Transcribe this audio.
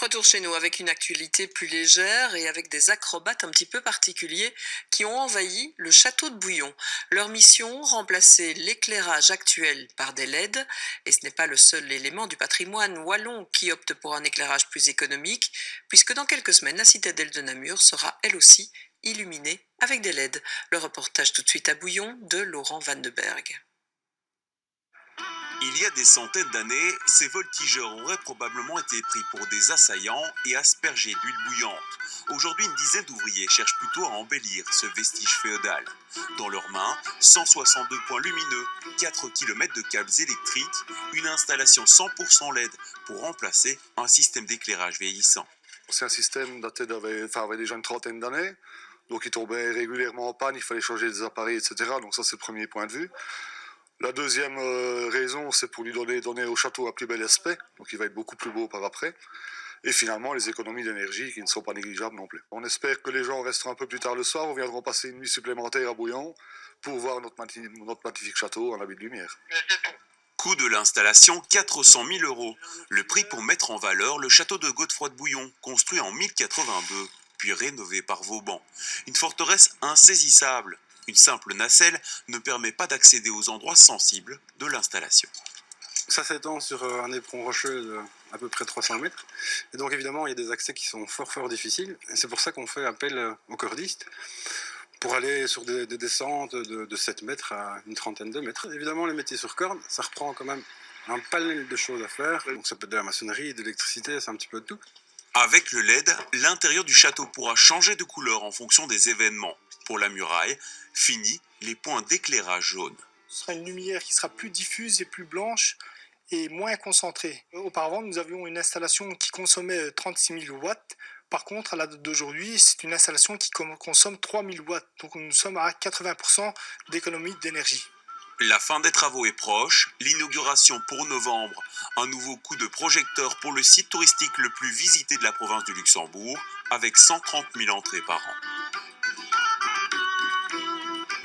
Retour chez nous avec une actualité plus légère et avec des acrobates un petit peu particuliers qui ont envahi le château de Bouillon. Leur mission, remplacer l'éclairage actuel par des LED, et ce n'est pas le seul élément du patrimoine wallon qui opte pour un éclairage plus économique, puisque dans quelques semaines, la citadelle de Namur sera elle aussi illuminée avec des LED. Le reportage tout de suite à Bouillon de Laurent Van de Berg. Il y a des centaines d'années, ces voltigeurs auraient probablement été pris pour des assaillants et aspergés d'huile bouillante. Aujourd'hui, une dizaine d'ouvriers cherchent plutôt à embellir ce vestige féodal. Dans leurs mains, 162 points lumineux, 4 km de câbles électriques, une installation 100% LED pour remplacer un système d'éclairage vieillissant. C'est un système daté avait déjà une trentaine d'années, donc il tombait régulièrement en panne, il fallait changer des appareils, etc. Donc ça c'est le premier point de vue. La deuxième raison, c'est pour lui donner au château un plus bel aspect, donc il va être beaucoup plus beau par après. Et finalement, les économies d'énergie qui ne sont pas négligeables non plus. On espère que les gens resteront un peu plus tard le soir, ou viendront passer une nuit supplémentaire à Bouillon pour voir notre magnifique château en habit de lumière. Coût de l'installation 400 000 €. Le prix pour mettre en valeur le château de Godefroy de Bouillon, construit en 1082, puis rénové par Vauban. Une forteresse insaisissable. Une simple nacelle ne permet pas d'accéder aux endroits sensibles de l'installation. Ça s'étend sur un éperon rocheux de à peu près 300 mètres. Et donc évidemment, il y a des accès qui sont fort difficiles. Et c'est pour ça qu'on fait appel aux cordistes pour aller sur des descentes de 7 mètres à une trentaine de mètres. Évidemment, les métiers sur corde, ça reprend quand même un panel de choses à faire. Donc ça peut être de la maçonnerie, de l'électricité, c'est un petit peu de tout. Avec le LED, l'intérieur du château pourra changer de couleur en fonction des événements. Pour la muraille, fini les points d'éclairage jaune. Ce sera une lumière qui sera plus diffuse et plus blanche et moins concentrée. Auparavant, nous avions une installation qui consommait 36 000 watts. Par contre, à la date d'aujourd'hui, c'est une installation qui consomme 3 000 watts. Donc nous sommes à 80% d'économie d'énergie. La fin des travaux est proche, l'inauguration pour novembre, un nouveau coup de projecteur pour le site touristique le plus visité de la province du Luxembourg, avec 130 000 entrées par an.